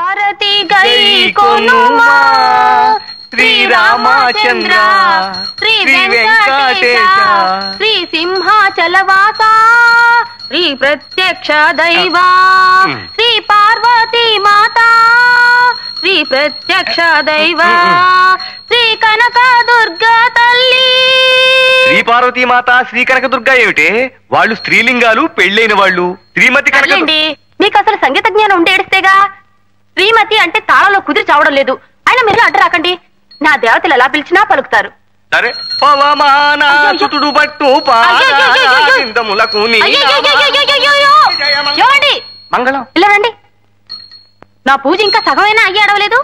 హారతి గై కొనుమా శ్రీ రామచంద్ర శ్రీ వెంకటేశ శ్రీ సింహాచలవాస శ్రీ ప్రత్యక్ష దైవా శ్రీ పార్వతీ మాత శ్రీ ప్రత్యక్ష దైవా శ్రీ కనక దుర్గా తల్లి. శ్రీ పార్వతీ మాత శ్రీ కనక దుర్గా ఏమిటి? వాళ్ళు స్త్రీలింగాలు, పెళ్ళైన వాళ్ళు. శ్రీమతి కనక. మీకు అసలు సంగీత జ్ఞానం ఉంటే ఏడిస్తేగా. శ్రీమతి అంటే తాళంలో కుదిరి చావడం లేదు. అయినా మీరు అడ్డు రాకండి. నా దేవతలు ఎలా పిలిచినా పలుకుతారు. సరే పవమానాసుతుడు పట్టు పాదములకు మంగళం. ఇలా రండి. నా పూజ ఇంకా సగమైనా అయ్యి అడవలేదు.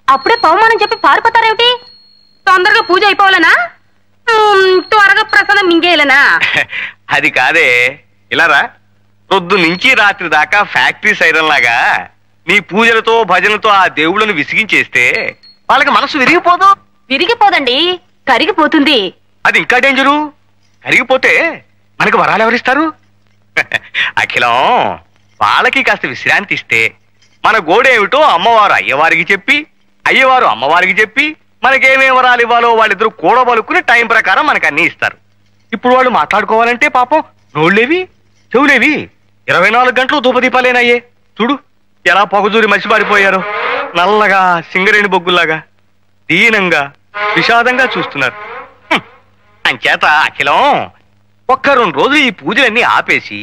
అప్పుడే పవమానం చెప్పి పారిపోతారేమిటి? తొందరగా పూజ అయిపోవాలనా? త్వరగా ప్రసాదం మింగేయాలనా? అది కాదే, ఇలారా. పొద్దు నుంచి రాత్రి దాకా ఫ్యాక్టరీ సైరన్ లాగా నీ పూజలతో భజనతో ఆ దేవుళ్ళను విసిగించేస్తే వాళ్ళకి మనసు విరిగిపోదు. విరిగిపోదండి, కరిగిపోతుంది. అది ఇంకా డేంజరు. కరిగిపోతే మనకు వరాలు ఎవరిస్తారు? అఖిలం, వాళ్ళకి కాస్త విశ్రాంతి ఇస్తే మన గోడేమిటో అమ్మవారు అయ్యవారికి చెప్పి, అయ్యవారు అమ్మవారికి చెప్పి మనకేమేం వరాలు ఇవ్వాలో వాళ్ళిద్దరూ కూడబలుకుని టైం ప్రకారం మనకు అన్ని ఇస్తారు. ఇప్పుడు వాళ్ళు మాట్లాడుకోవాలంటే పాపం నోళ్ళేవి చెవులేవి 24 గంటలు ధూపదీపాలేనయ్యే. చూడు ఎలా పొగజూరి మసిపారిపోయారు. నల్లగా సింగరేణి బొగ్గుల్లాగా దీనంగా విషాదంగా చూస్తున్నారు. అంచేత అఖిలం, ఒక్క 2 రోజులు ఈ పూజలన్నీ ఆపేసి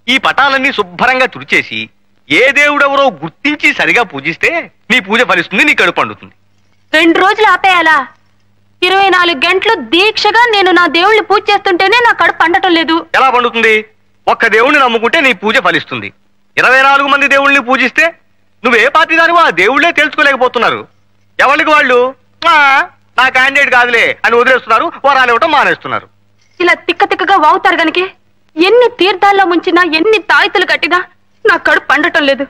ఈ పటాలన్నీ శుభ్రంగా తుడిచేసి ఏ దేవుడెవరో గుర్తించి సరిగా పూజిస్తే నీ పూజ ఫలిస్తుంది, నీ కడుపు పండుతుంది. 2 రోజులు ఆపేయాలా? 24 గంటలు దీక్షగా నేను నా దేవుళ్ళని పూజ చేస్తుంటేనే నా కడుపు పండటం లేదు. ఎలా పండుతుంది? ఒక్క దేవుణ్ణి నమ్ముకుంటే నీ పూజ ఫలిస్తుంది. 24 మంది దేవుళ్ళని పూజిస్తే నువ్వే పార్టీ దానివో ఆ దేవుళ్లే తెలుసుకోలేకపోతున్నారు. ఎవరికి వాళ్ళు నా క్యాండిడేట్ కాదులే అని వదిలేస్తున్నారు, వరాలు ఇవ్వటం మానేస్తున్నారు. ఇలా తిక్క తిక్కగా వాగుతారు గనకే ఎన్ని తీర్థాల్లో ముంచినా, ఎన్ని తాయితులు కట్టినా నా కడుపు పండటం లేదు.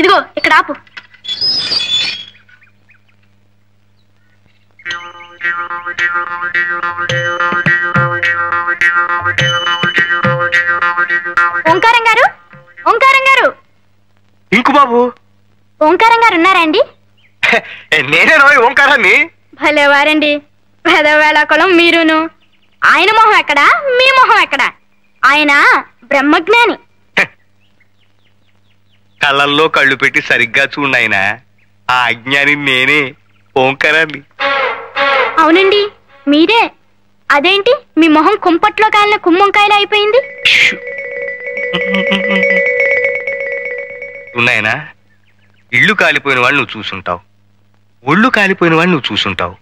ఇదిగో ఇక్కడ ఆపు. ఓంకారం గారు, ఓంకారం గారు. ఇంకు బాబు. ఓంకారం గారు ఉన్నారండి? నేనే రోయ్ ఓంకారాన్ని. భలేవారండి, పెదవేళ కులం మీరును. ఆయన మొహం ఎక్కడా, మీ మొహం ఎక్కడా? ఆయన బ్రహ్మజ్ఞాని. కళ్ళల్లో కళ్ళు పెట్టి సరిగ్గా చూడాయన. ఆ అజ్ఞాని నేనే, ఓంకారాన్ని. అవునండి మీరే. అదేంటి మీ మొహం కుంపట్లో కాలిన కుమ్మంకాయలు అయిపోయింది? ఉన్నాయనా, ఇళ్ళు కాలిపోయిన వాళ్ళు నువ్వు చూసుంటావు, ఒళ్ళు కాలిపోయిన వాడిని నువ్వు చూసుంటావు,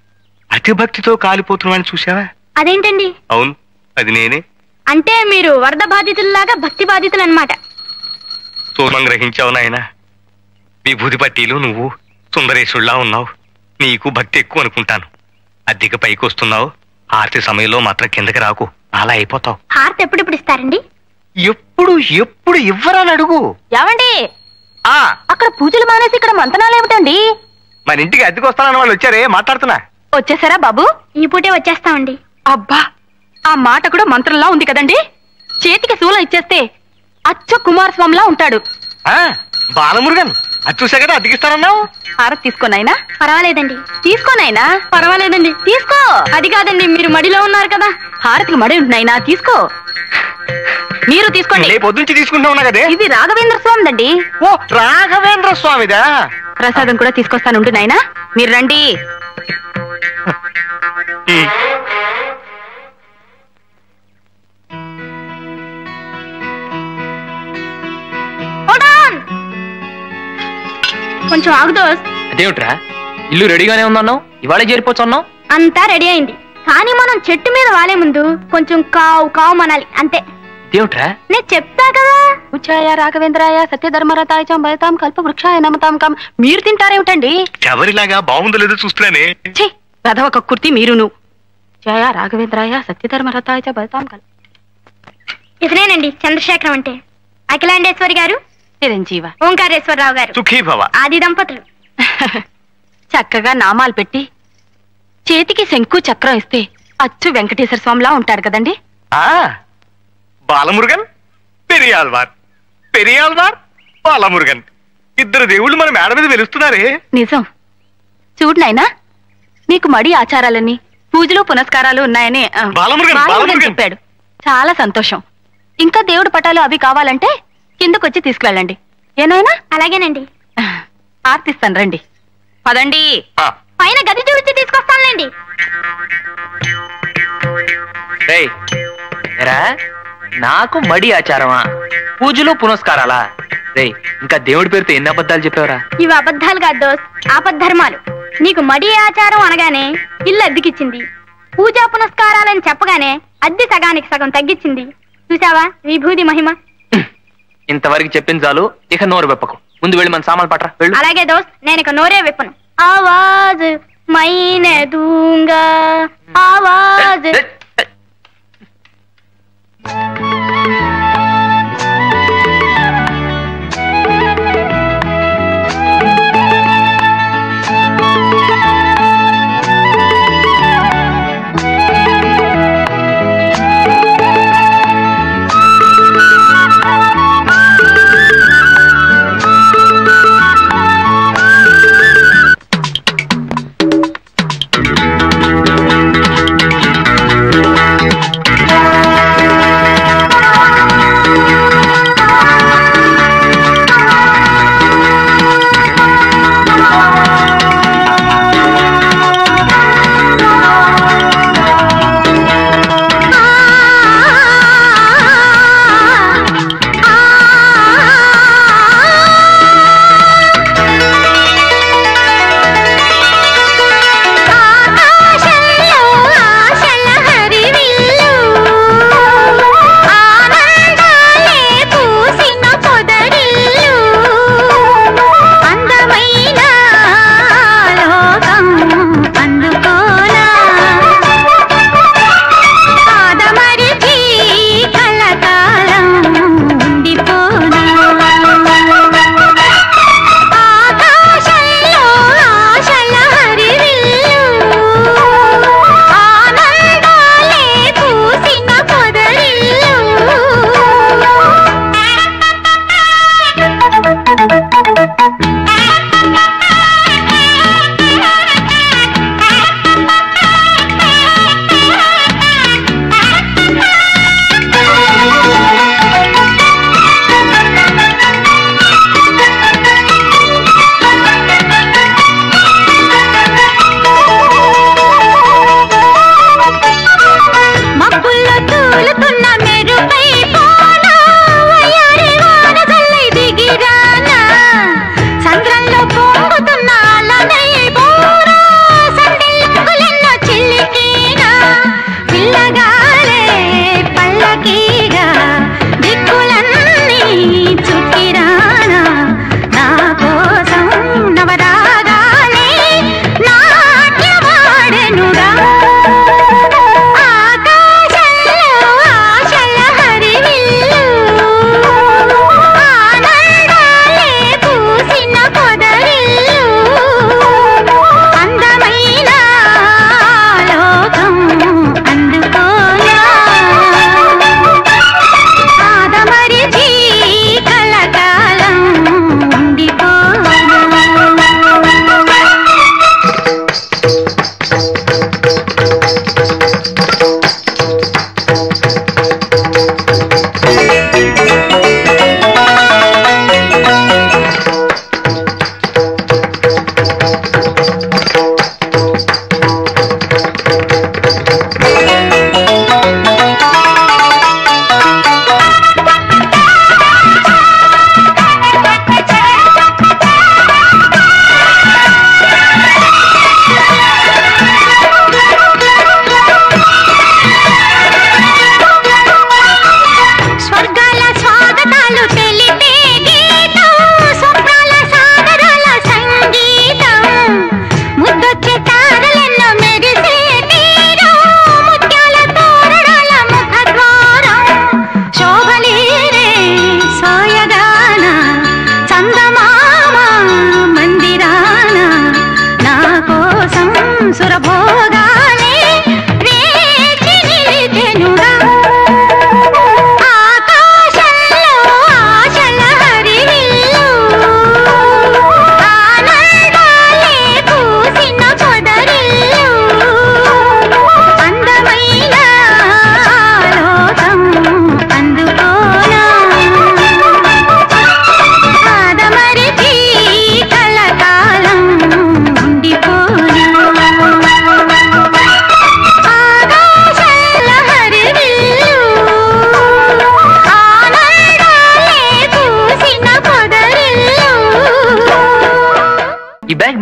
అతి భక్తితో కాలిపోతున్న వాడిని చూసావా? అదేంటండి? అవును, అది నేనే. అంటే మీరు వరద బాధితుల్లాగా భక్తి బాధితులు అన్నమాట. సూర్మం గ్రహించావు నాయన. విభూతి పట్టీలు నువ్వు సుందరేశుల్లా ఉన్నావు. నీకు భక్తి ఎక్కువ అనుకుంటాను. అద్దెకి పైకి వస్తున్నావు, ఆర్తి సమయంలో మాత్రం కిందకి రాకు, అలా అయిపోతావు. హారతి ఎప్పుడెప్పుడు ఇస్తారండి? ఎప్పుడు ఎప్పుడు ఇవ్వరని అడుగు. ఏమండి, అక్కడ పూజలు మానేసి ఇక్కడ మంతనాలు ఏమిటండి? మన ఇంటికి అద్దెకి వస్తానన్న వాళ్ళు వచ్చారే, మాట్లాడుతున్నా. వచ్చేసారా బాబు? ఈ పూటే వచ్చేస్తామండి. అబ్బా, ఆ మాట కూడా మంత్రంలా ఉంది కదండి. చేతికి శూలం ఇచ్చేస్తే అచ్చు కుమారస్వామిలా ఉంటాడు. బాలమురుగన్, అది చూసా కదా అద్దెకిస్తానన్నావు. హారతి తీసుకోనైనా? పర్వాలేదండి. తీసుకోనైనా? పర్వాలేదండి. తీసుకో. అది కాదండి, మీరు మడిలో ఉన్నారు కదా. హారతికి మడి ఉంటున్నాయినా, తీసుకో. మీరు తీసుకోండి. పొద్దుంచి తీసుకుంటా కదే. ఇది రాఘవేంద్ర స్వామిదండి. ఓ, రాఘవేంద్ర స్వామిదా? ప్రసాదం కూడా తీసుకొస్తానుంటు నాయనా, మీరు రండి. కొంచెం ఆగుదో. అదేమిట్రా, ఇల్లు రెడీగానే ఉందన్నావు, ఇవాళే చేరిపోవచ్చు అన్నావు. అంతా రెడీ అయింది, కానీ మనం చెట్టు మీద వాలే ముందు కొంచెం కావు కావు మనాలి అంతే. దేవుట్రా, నేను చెప్తా కదా. ఉచ్చాయ రాఘవేంద్రాయ సత్యధర్మరతాయ చ భయతాం కల్ప వృక్షాయ నమతాం కం. మీరు తింటారేమిటండి? ఎవరిలాగా బాగుందో లేదో చూస్తున్నానే. రథవ కక్కుర్తి మీరును. జయ రాఘవేంద్రాయ సత్యధర్మరతాయ చ భయతాం కల్ప. ఇతనేనండి చంద్రశేఖరం అంటే. అఖిలాండేశ్వరి గారు, చిరంజీవ. ఓంకారేశ్వరరావు గారు, సుఖీ భవ. ఆది దంపతులు. చక్కగా నామాలు పెట్టి చేతికి శంకు చక్రం ఇస్తే అచ్చు వెంకటేశ్వర స్వామిలా ఉంటాడు కదండి. బాలమురుగన్, పెరియాల్వార్, పెరియాల్వార్, బాలమురుగన్. ఇద్దరు దేవుళ్ళు మన మేడ మీద వెలుస్తున్నారే. నిజం. చూడు నాయనా, నీకు మడి ఆచారాలన్నీ పూజలు పునస్కారాలు ఉన్నాయని బాలమురుగన్ చెప్పాడు. చాలా సంతోషం. ఇంకా దేవుడి పటాలు అవి కావాలంటే కిందకొచ్చి తీసుకువెళ్ళండి. ఏనాయనా? అలాగేనండి. ఆర్తిస్తాను, రండి. పదండి. పైన గది చూపించి తీసుకొస్తానులేండి. నాకు మడి ఆచారమా, పూజలు పునస్కారాలా? రే, ఇంకా దేవుడి పేరుతో ఎన్ని అబద్ధాలు చెప్పావరా? ఇవి అబద్ధాలు కాదు దోస్త్, ఆపద్ధర్మాలు. నీకు మడి ఆచారం అనగానే ఇల్లు అద్దెకిచ్చింది, పూజా పునస్కారాలని చెప్పగానే అద్దె సగానికి సగం తగ్గించింది. చూసావా విభూది మహిమ? ఇంతవరకు చెప్పింది చాలు, ఇక నోరు వెప్పకు. ముందు వెళ్ళి మన సామాన్లు పట్రా. అలాగే దోస్త్, నేను ఇక నోరే విప్పను. ఆవాజ్ మైనే దూంగా ఆవాజ్.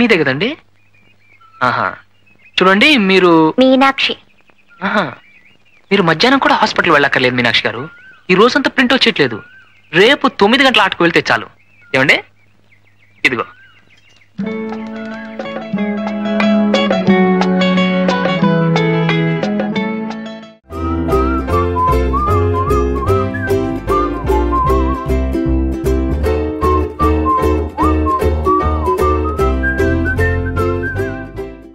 మీదే కదండి? ఆహా, చూడండి మీరు మీనాక్షి. ఆహా, మీరు మధ్యాహ్నం కూడా హాస్పిటల్ వెళ్ళక్కర్లేదు మీనాక్షి గారు. ఈ రోజంతా ప్రింట్ వచ్చేట్లేదు. రేపు 9 గంటల ఆటకు వెళ్తే చాలు. ఏమండి? ఇదిగో